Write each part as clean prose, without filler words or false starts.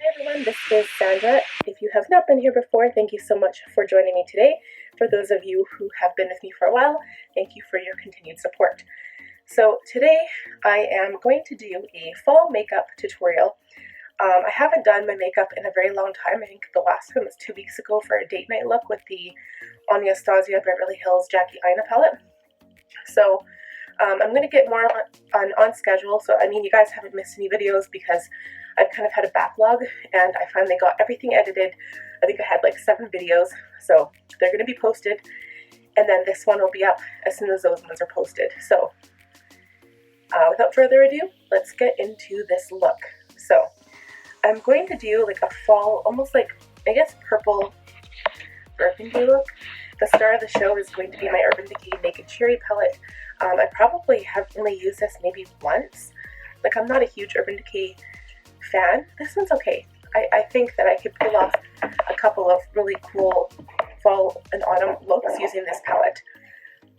Hi everyone, this is Sandra. If you have not been here before, thank you so much for joining me today. For those of you who have been with me for a while, thank you for your continued support. So today I am going to do a fall makeup tutorial. I haven't done my makeup in a very long time. I think the last one was 2 weeks ago for a date night look with the Anastasia Beverly Hills Jackie Aina palette. So I'm going to get more on schedule. So I mean, you guys haven't missed any videos because I've kind of had a backlog and I finally got everything edited. I think I had like 7 videos, so they're going to be posted, and then this one will be up as soon as those ones are posted. So without further ado, let's get into this look. So I'm going to do like a fall, almost like, I guess, purple burgundy look. The star of the show is going to be my Urban Decay Naked Cherry palette. I probably have only used this maybe once. Like, I'm not a huge Urban Decay fan. This one's okay. I think that I could pull off a couple of really cool fall and autumn looks using this palette.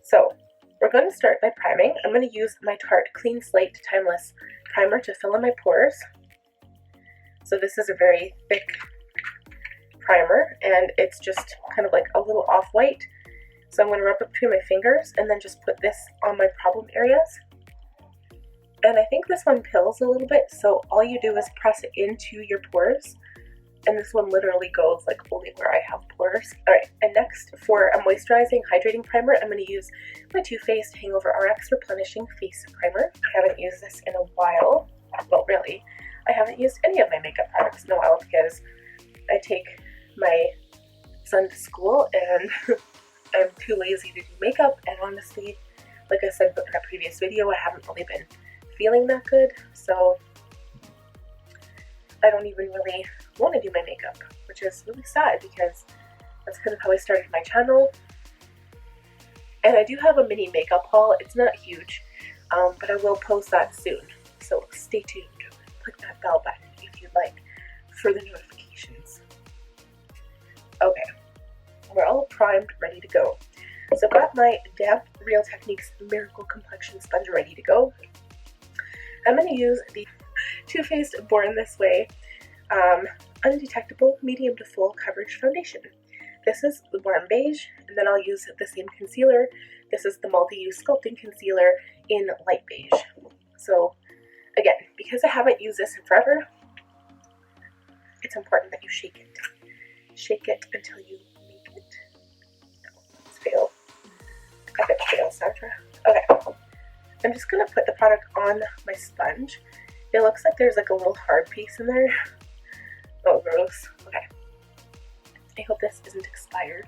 So we're going to start by priming. I'm going to use my Tarte Clean Slate Timeless Primer to fill in my pores. So this is a very thick primer, and it's just kind of like a little off-white. So I'm going to rub it between my fingers and then just put this on my problem areas. And I think this one pills a little bit, so all you do is press it into your pores. And this one literally goes like only where I have pores. Alright, and next for a moisturizing hydrating primer, I'm going to use my Too Faced Hangover RX Replenishing Face Primer. I haven't used this in a while. Well, really, I haven't used any of my makeup products in a while because I take my son to school and I'm too lazy to do makeup, and honestly, like I said in a previous video, I haven't really been feeling that good, so I don't even really want to do my makeup, which is really sad because that's kind of how I started my channel. And I do have a mini makeup haul. It's not huge, but I will post that soon, so stay tuned. Click that bell button if you'd like further notifications. Okay, we're all primed, ready to go. So I've got my damp Real Techniques Miracle Complexion Sponge ready to go. I'm going to use the Too Faced Born This Way Undetectable Medium to Full Coverage Foundation. This is the Warm Beige, and then I'll use the same concealer. This is the Multi-Use Sculpting Concealer in Light Beige. So again, because I haven't used this in forever, it's important that you shake it. Shake it until you make it. No, let's fail. Epic fail, Sandra. Okay. I'm just going to put the product on my sponge. It looks like there's like a little hard piece in there. Oh, gross. Okay. I hope this isn't expired.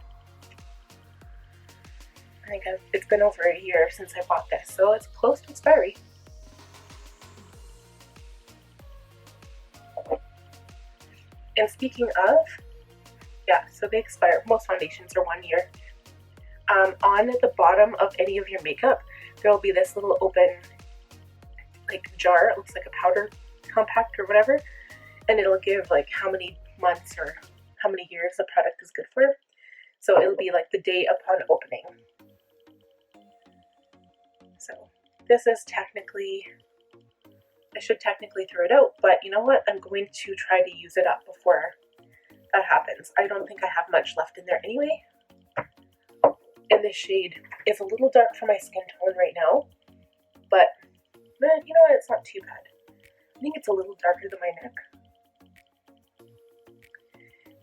I think it's been over a year since I bought this, so it's close to expiry. And speaking of, yeah, so they expire. Most foundations are 1 year. On the bottom of any of your makeup, there will be this little open like jar. It looks like a powder compact or whatever, and it'll give like how many months or how many years the product is good for. So it'll be like the day upon opening. So this is technically, I should technically throw it out, but you know what? I'm going to try to use it up before that happens. I don't think I have much left in there anyway. And this shade is a little dark for my skin tone right now, but you know what, it's not too bad. I think it's a little darker than my neck.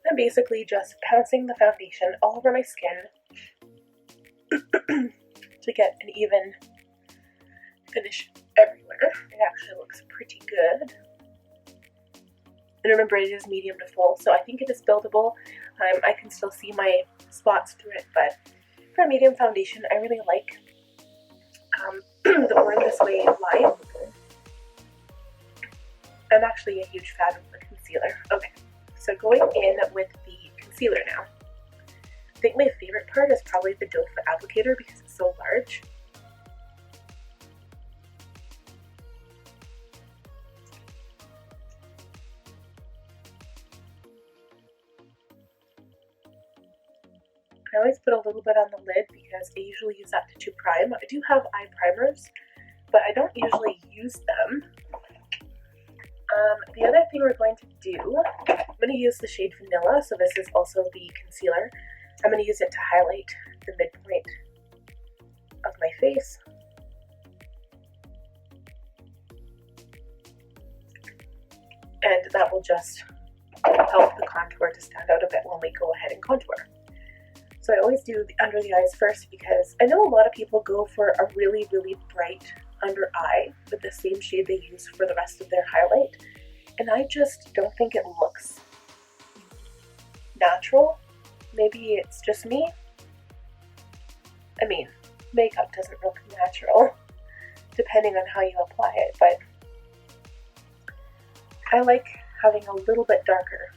I'm basically just pouncing the foundation all over my skin to get an even finish everywhere. It actually looks pretty good. And remember, it is medium to full, so I think it is buildable. I can still see my spots through it, but for a medium foundation, I really like the Born This Way line. I'm actually a huge fan of the concealer. Okay, so going in with the concealer now. I think my favorite part is probably the doe foot applicator because it's so large. I always put a little bit on the lid because I usually use that to prime. I do have eye primers, but I don't usually use them. The other thing we're going to do, I'm going to use the shade Vanilla, so this is also the concealer. I'm going to use it to highlight the midpoint of my face. And that will just help the contour to stand out a bit when we go ahead and contour. So I always do the under the eyes first because I know a lot of people go for a really, really bright under eye with the same shade they use for the rest of their highlight. And I just don't think it looks natural. Maybe it's just me. I mean, makeup doesn't look natural depending on how you apply it, but I like having a little bit darker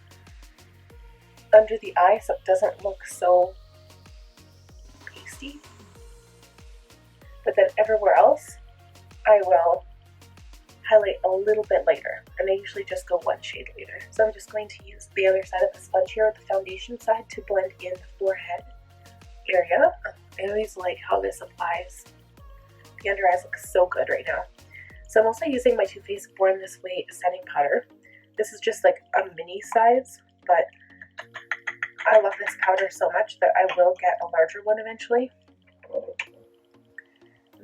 under the eye so it doesn't look so pasty. But then everywhere else, I will highlight a little bit lighter, and I usually just go one shade later. So I'm just going to use the other side of the sponge here, the foundation side, to blend in the forehead area. I always like how this applies. The under eyes look so good right now. So I'm also using my Too Faced Born This Way setting powder. This is just like a mini size, but I love this powder so much that I will get a larger one eventually.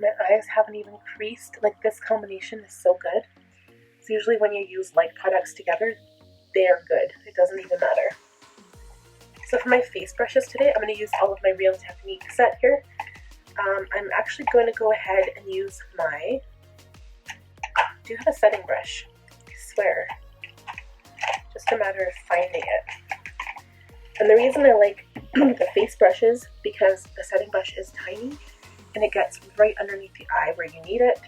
My eyes haven't even creased. Like, this combination is so good. So usually when you use light products together, they're good. It doesn't even matter. So for my face brushes today, I'm going to use all of my Real Technique set here. I'm actually going to go ahead and use my... I do have a setting brush, I swear. Just a matter of finding it. And the reason I like the face brushes, because the setting brush is tiny and it gets right underneath the eye where you need it.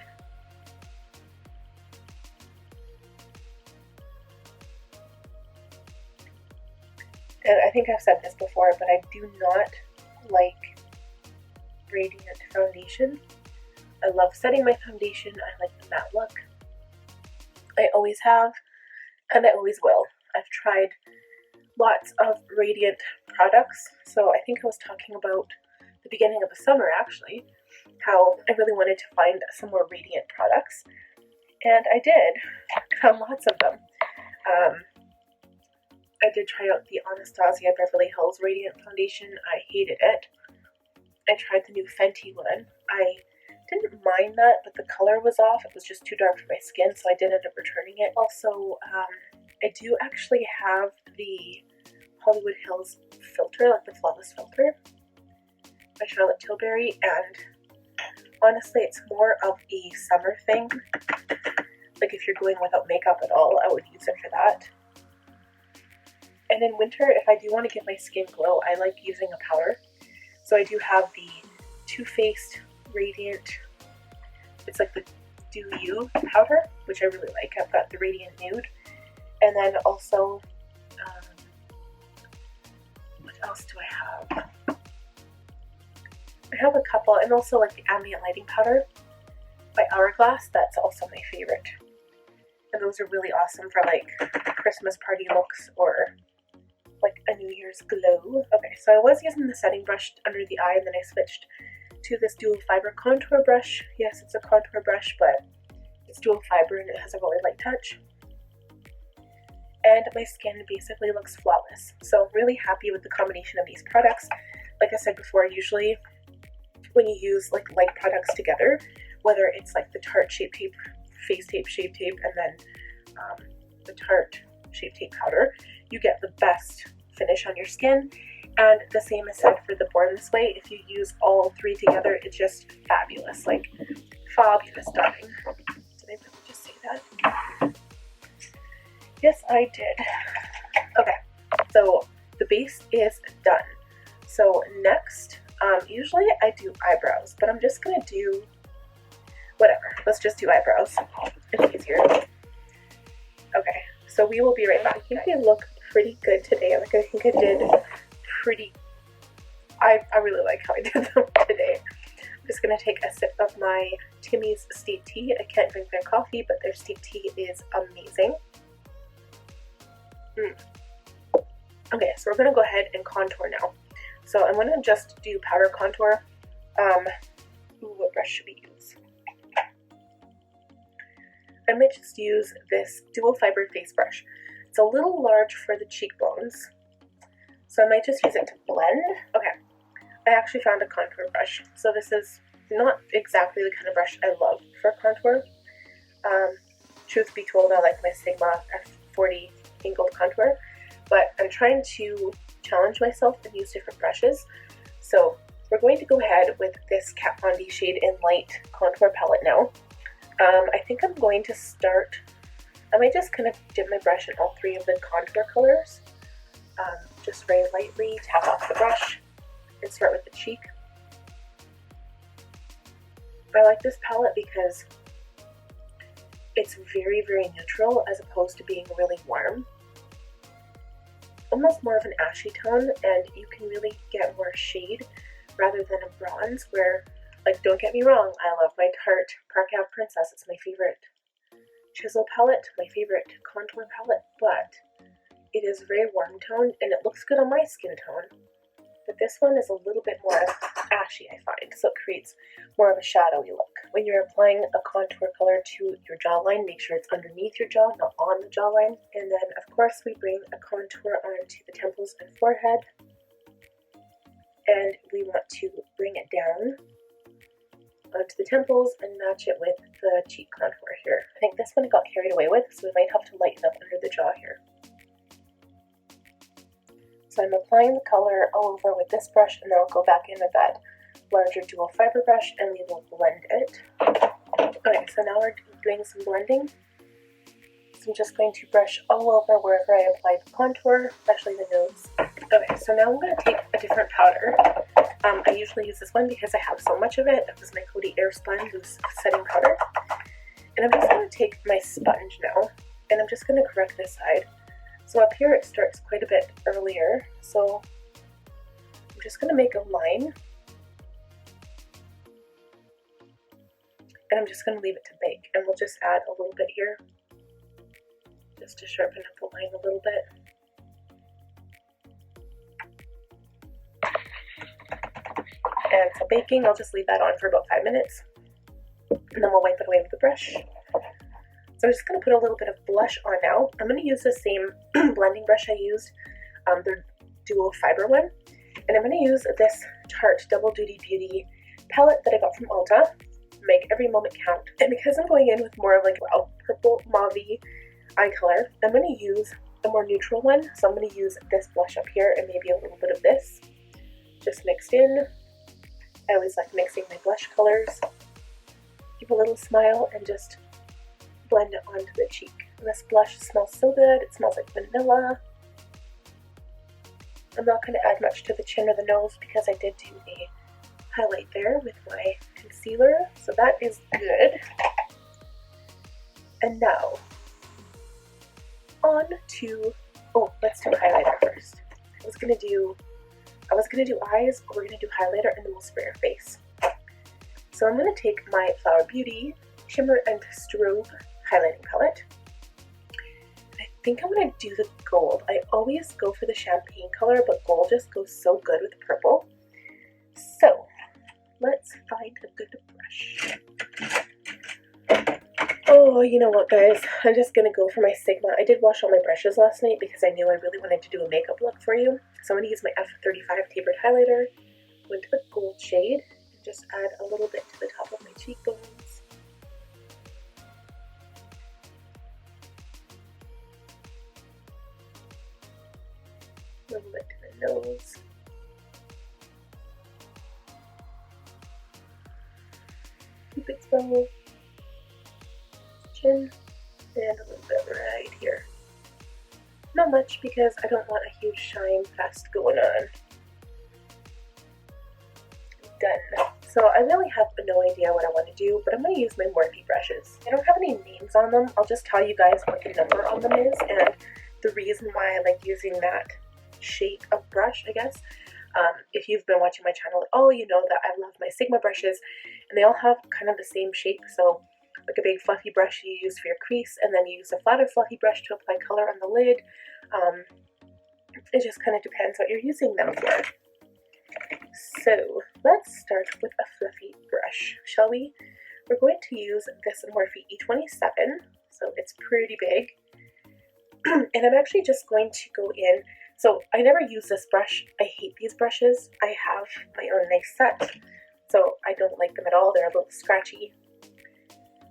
And I think I've said this before, but I do not like Radiant foundation. I love setting my foundation. I like the matte look. I always have, and I always will. I've tried lots of Radiant products. So I think I was talking about the beginning of the summer actually, how I really wanted to find some more Radiant products. And I did. Found lots of them. I did try out the Anastasia Beverly Hills Radiant Foundation. I hated it. I tried the new Fenty one. I didn't mind that, but the color was off. It was just too dark for my skin, so I did end up returning it. Also, I do actually have the Hollywood Hills filter, like the Flawless filter by Charlotte Tilbury, and honestly, it's more of a summer thing. Like, if you're going without makeup at all, I would use it for that. And in winter, if I do want to give my skin glow, I like using a powder. So I do have the Too Faced Radiant, it's like the Do You powder, which I really like. I've got the Radiant Nude. And then also, what else do I have? I have a couple, and also like the Ambient Lighting powder by Hourglass. That's also my favorite. And those are really awesome for like Christmas party looks or like a New Year's glow. Okay, so I was using the setting brush under the eye, and then I switched to this dual fiber contour brush. Yes, it's a contour brush, but it's dual fiber and it has a really light touch. And my skin basically looks flawless. So I'm really happy with the combination of these products. Like I said before, usually when you use like light products together, whether it's like the Tarte Shape Tape, Face Tape, Shape Tape, and then the Tarte Shape Tape powder, you get the best finish on your skin. And the same is said for the Born This Way. If you use all three together, it's just fabulous. Like, fabulous, darling. Did I really just say that? Yes, I did. Okay, so the base is done. So next, usually I do eyebrows, but I'm just gonna do whatever. Let's just do eyebrows. It's easier. Okay, so we will be right back. I think they look pretty good today. Like, I think I did pretty. I really like how I did them today. I'm just gonna take a sip of my Timmy's steep tea. I can't drink their coffee, but their steep tea is amazing. Okay, so we're gonna go ahead and contour now. So I'm gonna just do powder contour. What brush should we use? I might just use this dual fiber face brush. It's a little large for the cheekbones, so I might just use it to blend. Okay, I actually found a contour brush. So this is not exactly the kind of brush I love for contour. Truth be told, I like my Sigma F40 angled contour, but I'm trying to challenge myself and use different brushes. So we're going to go ahead with this Kat Von D shade in light contour palette now. I think I'm going to start, I might just kind of dip my brush in all three of the contour colors. Just very lightly tap off the brush and start with the cheek. I like this palette because it's very, very neutral as opposed to being really warm. Almost more of an ashy tone, and you can really get more shade rather than a bronze where, like, don't get me wrong, I love my Tarte Park Ave Princess. It's my favorite chisel palette, my favorite contour palette, but it is very warm toned and it looks good on my skin tone. But this one is a little bit more ashy, I find, so it creates more of a shadowy look. When you're applying a contour color to your jawline, make sure it's underneath your jaw, not on the jawline. And then, of course, we bring a contour onto the temples and forehead. And we want to bring it down onto the temples and match it with the cheek contour here. I think this one I got carried away with, so we might have to lighten up under the jaw here. So I'm applying the color all over with this brush, and then I'll go back in with that larger dual fiber brush and we will blend it. Okay, so now we're doing some blending. So I'm just going to brush all over wherever I applied the contour, especially the nose. Okay, so now I'm going to take a different powder. I usually use this one because I have so much of it. It was my Coty Airspun loose setting powder. And I'm just going to take my sponge now, and I'm just going to correct this side. So up here it starts quite a bit earlier, so I'm just going to make a line, and I'm just going to leave it to bake, and we'll just add a little bit here, just to sharpen up the line a little bit. And for baking, I'll just leave that on for about 5 minutes, and then we'll wipe it away with the brush. So I'm just going to put a little bit of blush on now. I'm going to use the same blending brush I used, the dual fiber one. And I'm going to use this Tarte Double Duty Beauty palette that I got from Ulta. Make every moment count. And because I'm going in with more of like a purple mauve-y eye color, I'm going to use a more neutral one. So I'm going to use this blush up here and maybe a little bit of this just mixed in. I always like mixing my blush colors. Give a little smile and just blend it onto the cheek. And this blush smells so good. It smells like vanilla. I'm not going to add much to the chin or the nose because I did do a highlight there with my concealer, so that is good. And now on to, let's do highlighter first. I was gonna do eyes, we're gonna do highlighter, and then we'll spray our face. So I'm gonna take my Flower Beauty Shimmer and Strobe highlighting palette. I think I'm gonna do the gold. I always go for the champagne color, but gold just goes so good with purple. So let's find a good brush. Oh, you know what, guys? I'm just gonna go for my Sigma. I did wash all my brushes last night because I knew I really wanted to do a makeup look for you. So I'm gonna use my F35 tapered highlighter, go into the gold shade, and just add a little bit to the top of my cheekbones. A little bit to the nose. Cupid's bow. Chin. And a little bit right here. Not much because I don't want a huge shine fest going on. Done. So I really have no idea what I want to do, but I'm going to use my Morphe brushes. I don't have any names on them. I'll just tell you guys what the number on them is and the reason why I like using that shape of brush, I guess. If you've been watching my channel at all, you know that I love my Sigma brushes, and they all have kind of the same shape. So like a big fluffy brush you use for your crease, and then you use a flatter fluffy brush to apply color on the lid. It just kind of depends what you're using them for. So let's start with a fluffy brush, shall we? we're going to use this Morphe E27, so it's pretty big. And I'm actually just going to go in, so I never use this brush. I hate these brushes. I have my own nice set, so I don't like them at all. They're a little scratchy.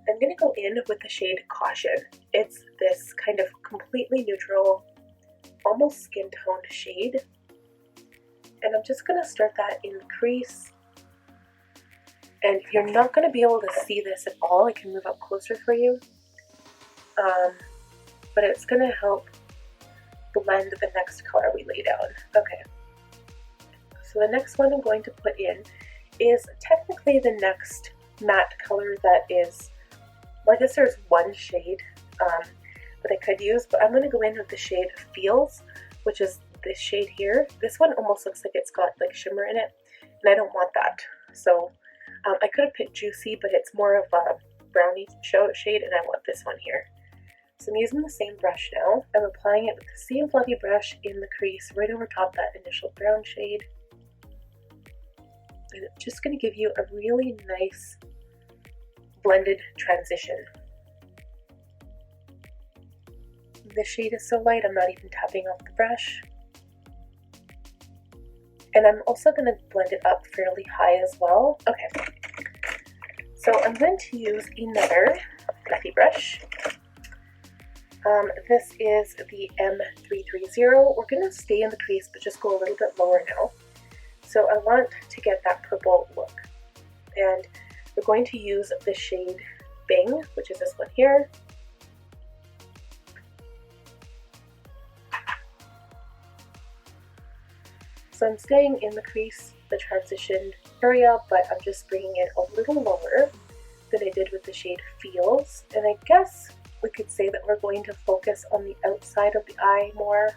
I'm going to go in with the shade Caution. It's this kind of completely neutral, almost skin toned shade. And I'm just going to start that in the crease. And you're not going to be able to see this at all. I can move up closer for you. But it's going to help blend the next color we lay down. Okay. So the next one I'm going to put in is technically the next matte color that is, well, I guess there's one shade that I could use, but I'm going to go in with the shade Feels, which is this shade here. This one almost looks like it's got like shimmer in it, and I don't want that. So I could have picked Juicy, but it's more of a brownie shade, and I want this one here. So I'm using the same brush now. I'm applying it with the same fluffy brush in the crease right over top that initial brown shade. And it's just going to give you a really nice blended transition. This shade is so light, I'm not even tapping off the brush. And I'm also going to blend it up fairly high as well. Okay, so I'm going to use another fluffy brush. This is the M330. We're going to stay in the crease, but just go a little bit lower now. So I want to get that purple look. And we're going to use the shade Bing, which is this one here. So I'm staying in the crease, the transition area, but I'm just bringing it a little lower than I did with the shade Feels. And I guess we could say that we're going to focus on the outside of the eye more.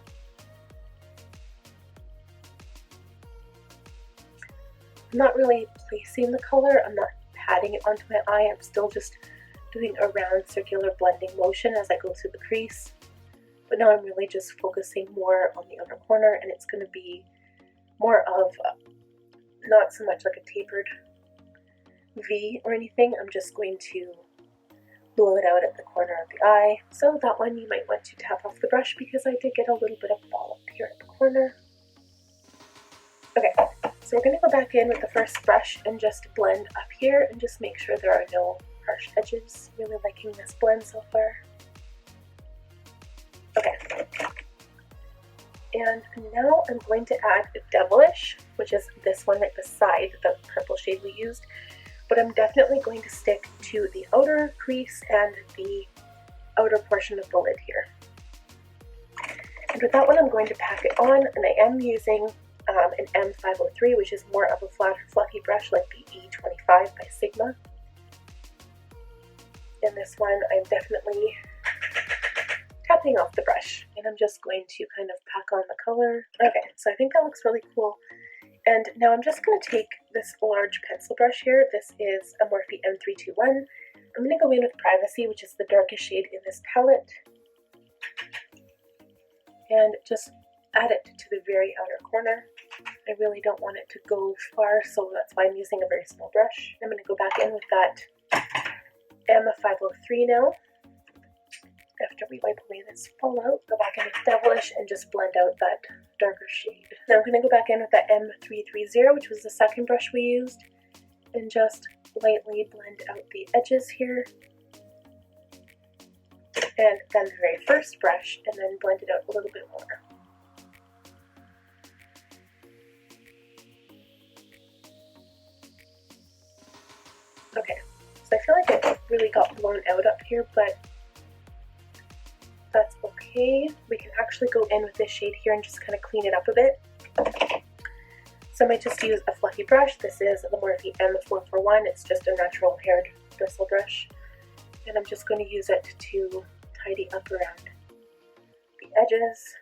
I'm not really placing the color, I'm not patting it onto my eye, I'm still just doing a round circular blending motion as I go through the crease. But now I'm really just focusing more on the outer corner, and it's going to be more of not so much like a tapered V or anything. I'm just going to blow it out at the corner of the eye. So that one you might want to tap off the brush because I did get a little bit of fall up here at the corner. Okay, so we're going to go back in with the first brush and just blend up here and just make sure there are no harsh edges. Really liking this blend so far. Okay, and now I'm going to add Devilish, which is this one right beside the purple shade we used, but I'm definitely going to stick to the outer crease and the outer portion of the lid here. And with that one I'm going to pack it on, and I am using an M503, which is more of a flatter, fluffy brush like the E25 by Sigma. In this one I'm definitely tapping off the brush, and I'm just going to kind of pack on the color. Okay, so I think that looks really cool. And now I'm just going to take this large pencil brush here. This is a Morphe M321. I'm going to go in with Privacy, which is the darkest shade in this palette, and just add it to the very outer corner. I really don't want it to go far, so that's why I'm using a very small brush. I'm going to go back in with that M503 now. After we wipe away this fallout, go back in with Devilish and just blend out that darker shade. Now I'm going to go back in with that M330, which was the second brush we used, and just lightly blend out the edges here. And then the very first brush, and then blend it out a little bit more. Okay, so I feel like it really got blown out up here, but that's okay. We can actually go in with this shade here and just kind of clean it up a bit. So I might just use a fluffy brush. This is the Morphe M441. It's just a natural haired bristle brush. And I'm just going to use it to tidy up around the edges.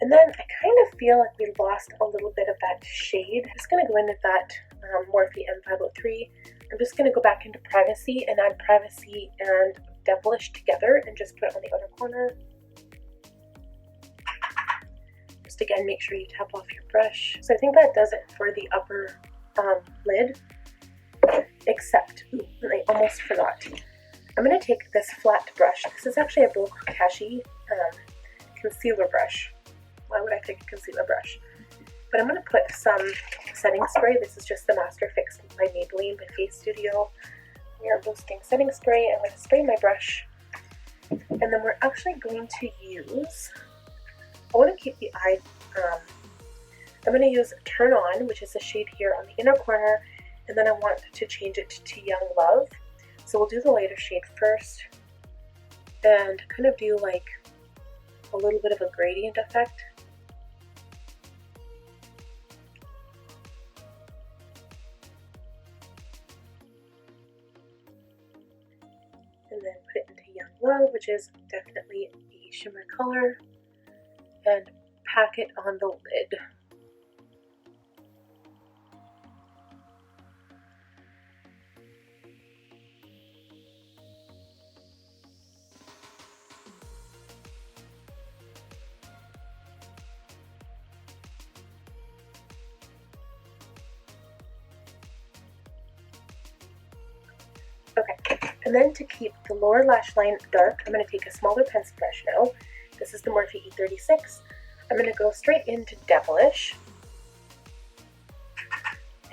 And then I kind of feel like we lost a little bit of that shade. I'm just going to go in with that Morphe M503. I'm just going to go back into Privacy and add Privacy and Devilish together and just put it on the outer corner. Just again, make sure you tap off your brush. So I think that does it for the upper lid, except, I almost forgot. I'm going to take this flat brush. This is actually a Bokashi concealer brush. Why would I pick a concealer brush? But I'm going to put some setting spray. This is just the Master Fix by Maybelline by Face Studio. We are boosting setting spray. I'm going to spray my brush. And then we're actually going to use, I want to keep the eye, I'm going to use Turn On, which is the shade here on the inner corner. And then I want to change it to Young Love. So we'll do the lighter shade first and kind of do like a little bit of a gradient effect. And then put it into Young Love, which is definitely a shimmer color, and pack it on the lid. Okay, and then to keep the lower lash line dark, I'm going to take a smaller pencil brush now. This is the Morphe E36. I'm going to go straight into Devilish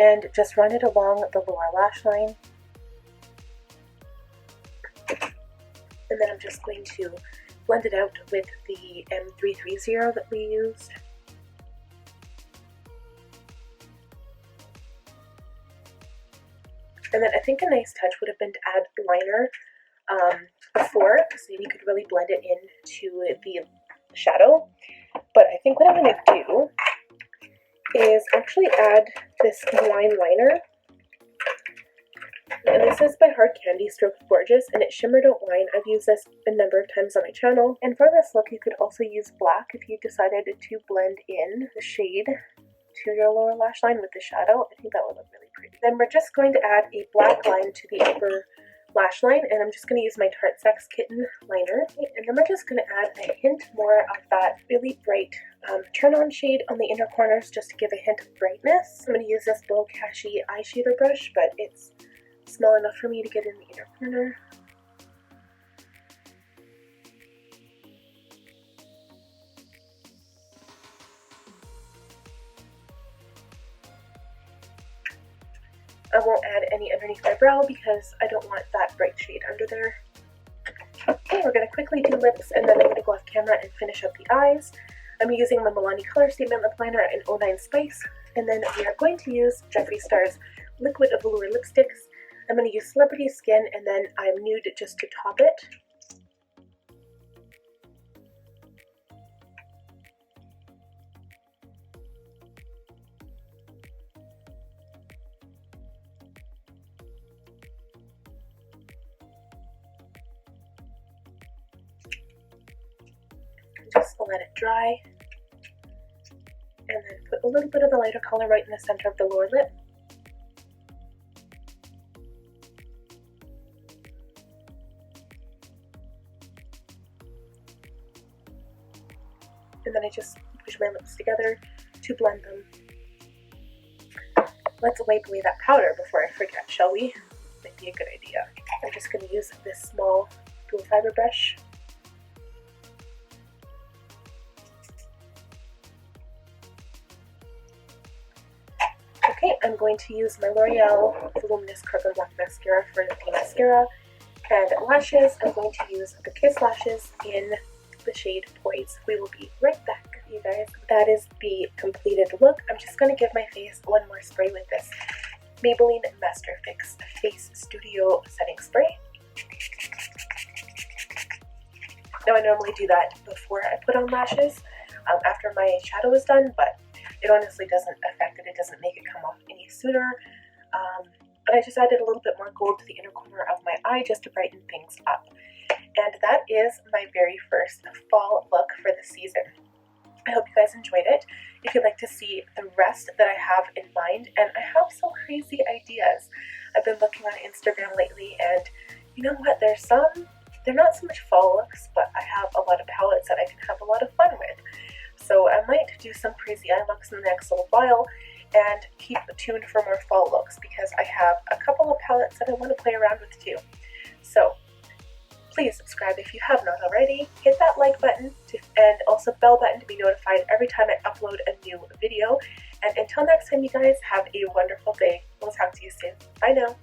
and just run it along the lower lash line. And then I'm just going to blend it out with the M330 that we used. And then I think a nice touch would have been to add liner before, so you could really blend it into the shadow. But I think what I'm going to do is actually add this line liner. And this is by Hard Candy Stroke Gorgeous, and it's Shimmer Don't Line. I've used this a number of times on my channel. And for this look, you could also use black if you decided to blend in the shade to your lower lash line with the shadow. I think that would look really pretty. Then we're just going to add a black line to the upper lash line, and I'm just going to use my Tarte Sex Kitten liner. And then we're just going to add a hint more of that really bright Turn On shade on the inner corners just to give a hint of brightness. I'm going to use this Bokashi eyeshadow brush, but it's small enough for me to get in the inner corner. I won't add any underneath my brow because I don't want that bright shade under there. Okay, we're going to quickly do lips, and then I'm going to go off camera and finish up the eyes. I'm using my Milani Color Statement Lip Liner in 09 Spice, and then we are going to use Jeffree Star's Liquid Velour Lipsticks. I'm going to use Celebrity Skin, and then I'm nude just to top it. Just let it dry, and then put a little bit of the lighter color right in the center of the lower lip. And then I just push my lips together to blend them. Let's wipe away that powder before I forget, shall we? Might be a good idea. I'm just going to use this small dual fiber brush. Okay, I'm going to use my L'Oreal Voluminous Carbon Black Mascara for the mascara. And lashes, I'm going to use the Kiss Lashes in the shade Poise. We will be right back, you guys. That is the completed look. I'm just going to give my face one more spray with this Maybelline Master Fix Face Studio Setting Spray. Now, I normally do that before I put on lashes, after my shadow is done, but it honestly doesn't affect it. It doesn't make it come off any sooner. But I just added a little bit more gold to the inner corner of my eye just to brighten things up. And that is my very first fall look for the season. I hope you guys enjoyed it. If you'd like to see the rest that I have in mind, and I have some crazy ideas. I've been looking on Instagram lately, and you know what, they're not so much fall looks, but I have a lot of palettes that I can have a lot of fun with. So I might do some crazy eye looks in the next little while, and keep tuned for more fall looks, because I have a couple of palettes that I want to play around with too. So please subscribe if you have not already, hit that like button and also bell button to be notified every time I upload a new video. And until next time, you guys, have a wonderful day. We'll talk to you soon. Bye now.